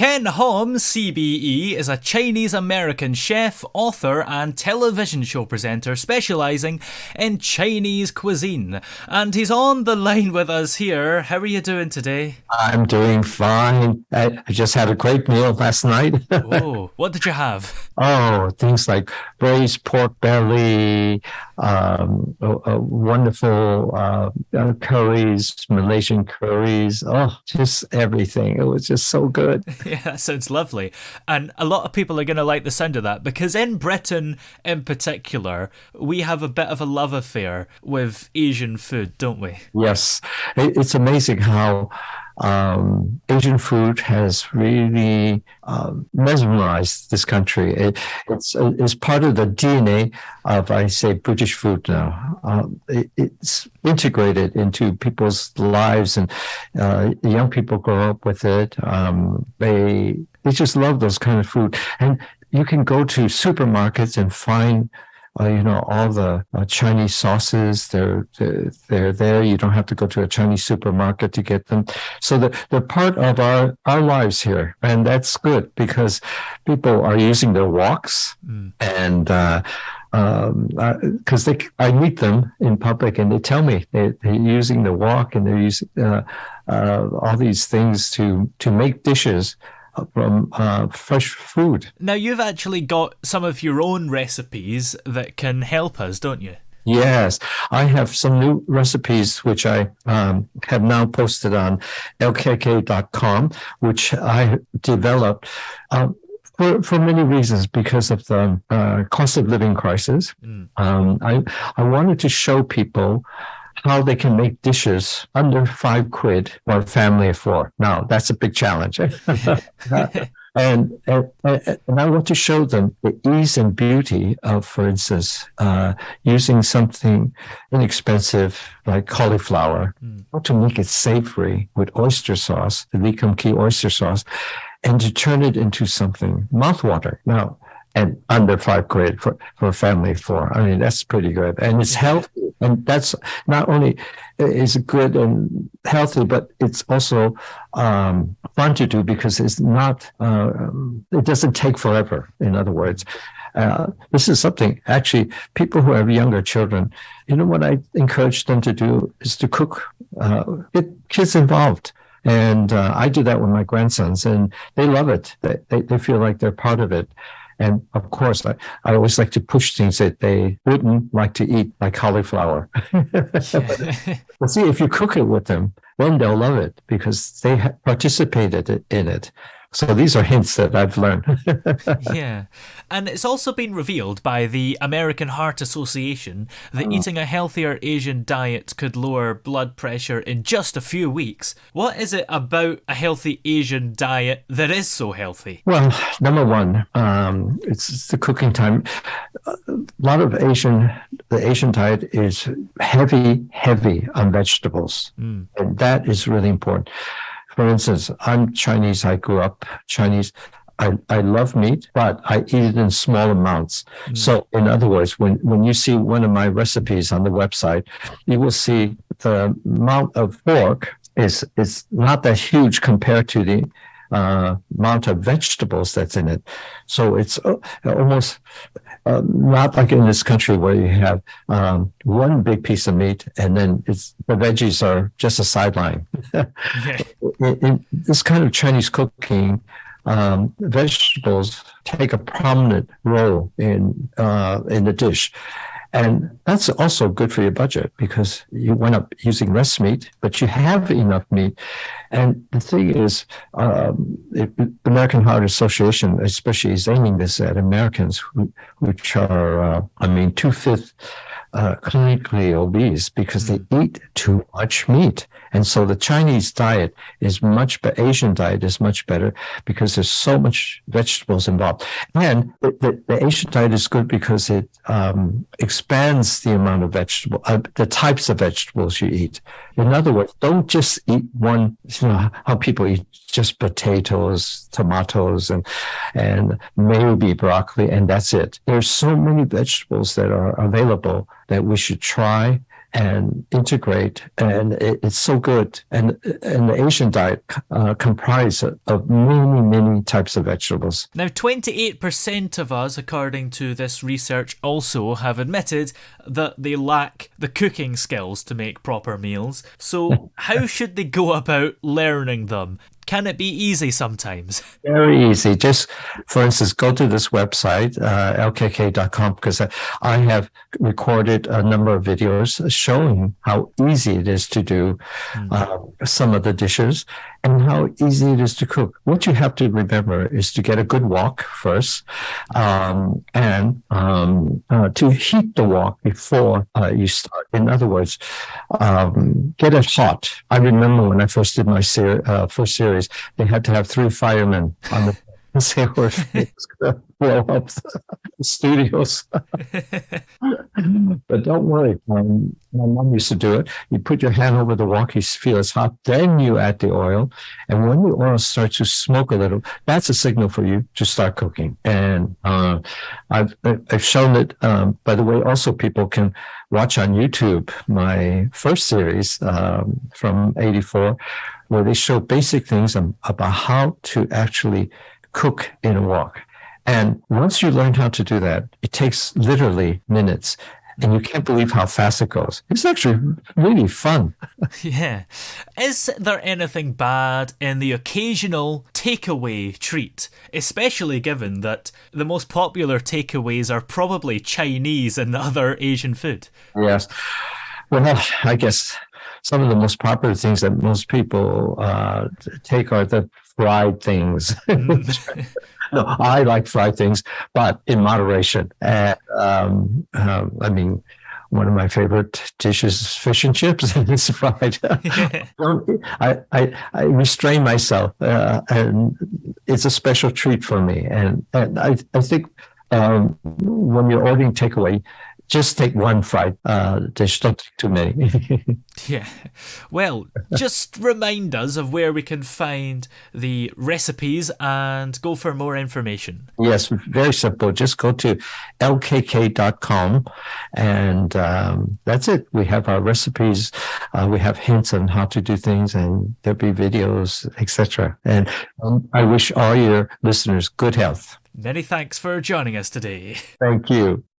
Ken Hom, CBE, is a Chinese-American chef, author and television show presenter specialising in Chinese cuisine. And he's on the line with us here. How are you doing today? I'm doing fine. I just had a great meal last night. Oh, what did you have? Oh, things like braised pork belly, wonderful curries, Malaysian curries. Oh, just everything. It was just so good. Yeah, that sounds lovely. And a lot of people are going to like the sound of that because in Britain in particular, we have a bit of a love affair with Asian food, don't we? Yes, it's amazing how Asian food has really mesmerized this country. It's part of the DNA of, I say, British food now. It's integrated into people's lives, and young people grow up with it. They just love those kind of food, and you can go to supermarkets and find all the Chinese sauces, they're there. You don't have to go to a Chinese supermarket to get them. So they're part of our lives here. And that's good because people are using their woks and because I meet them in public and they tell me they're using the wok and they're using all these things to make dishes from fresh food. Now, you've actually got some of your own recipes that can help us, don't you? Yes, I have some new recipes which I have now posted on lkk.com, which I developed for many reasons because of the cost of living crisis. I wanted to show people how they can make dishes under £5 for a family of four. Now, that's a big challenge. And I want to show them the ease and beauty of, for instance, using something inexpensive like cauliflower, how to make it savory with oyster sauce, the Lee Kum Kee oyster sauce, and to turn it into something mouthwater. Now, and under £5 for a family of four. I mean, that's pretty good. And it's healthy. And that's not only is it good and healthy, but it's also fun to do because it's not, it doesn't take forever, in other words. This is something, actually, people who have younger children, what I encourage them to do is to cook, get kids involved. And I do that with my grandsons, and they love it. They feel like they're part of it. And of course, I always like to push things that they wouldn't like to eat, like cauliflower. But see, if you cook it with them, then they'll love it because they participated in it. So these are hints that I've learned. Yeah. And it's also been revealed by the American Heart Association that eating a healthier Asian diet could lower blood pressure in just a few weeks. What is it about a healthy Asian diet that is so healthy? Well, number one, it's the cooking time. A lot of the Asian diet is heavy on vegetables. And that is really important. For instance, I'm Chinese. I grew up Chinese. I love meat, but I eat it in small amounts. So in other words, when you see one of my recipes on the website, you will see the amount of pork is not that huge compared to the amount of vegetables that's in it. So it's almost not like in this country where you have one big piece of meat and then the veggies are just a sideline. In this kind of Chinese cooking, vegetables take a prominent role in the dish. And that's also good for your budget because you went up using less meat, but you have enough meat. And the thing is, the American Heart Association especially is aiming this at Americans which are, 2/5 clinically obese because they eat too much meat. And so the Chinese diet is Asian diet is much better because there's so much vegetables involved. And the Asian diet is good because it expands the amount of the types of vegetables you eat. In other words, don't just eat one, how people eat just potatoes, tomatoes, and maybe broccoli, and that's it. There's so many vegetables that are available that we should try and integrate. And it's so good. And the Asian diet comprises of many, many types of vegetables. Now, 28% of us, according to this research, also have admitted that they lack the cooking skills to make proper meals. So how should they go about learning them? Can it be easy sometimes? Very easy. Just, for instance, go to this website, lkk.com, because I have recorded a number of videos showing how easy it is to do some of the dishes and how easy it is to cook. What you have to remember is to get a good wok first, and to heat the wok before you start. In other words, get it hot. I remember when I first did my first series, they had to have 3 firemen on the they were going to blow up the studios. But don't worry. My mom used to do it. You put your hand over the wok, you feel it's hot, then you add the oil. And when the oil starts to smoke a little, that's a signal for you to start cooking. And I've shown it, by the way, also people can watch on YouTube my first series from 84, where they show basic things about how to actually cook in a wok. And once you learn how to do that, it takes literally minutes. And you can't believe how fast it goes. It's actually really fun. Yeah. Is there anything bad in the occasional takeaway treat, especially given that the most popular takeaways are probably Chinese and other Asian food? Yes. Well, I guess some of the most popular things that most people take are the fried things. No, I like fried things, but in moderation. And I mean, one of my favorite dishes is fish and chips, and it's fried. I restrain myself, and it's a special treat for me. And I think when you're ordering takeaway, just take one fried dish, don't take too many. Yeah. Well, just remind us of where we can find the recipes and go for more information. Yes, very simple. Just go to lkk.com and that's it. We have our recipes. We have hints on how to do things, and there'll be videos, etc. And I wish all your listeners good health. Many thanks for joining us today. Thank you.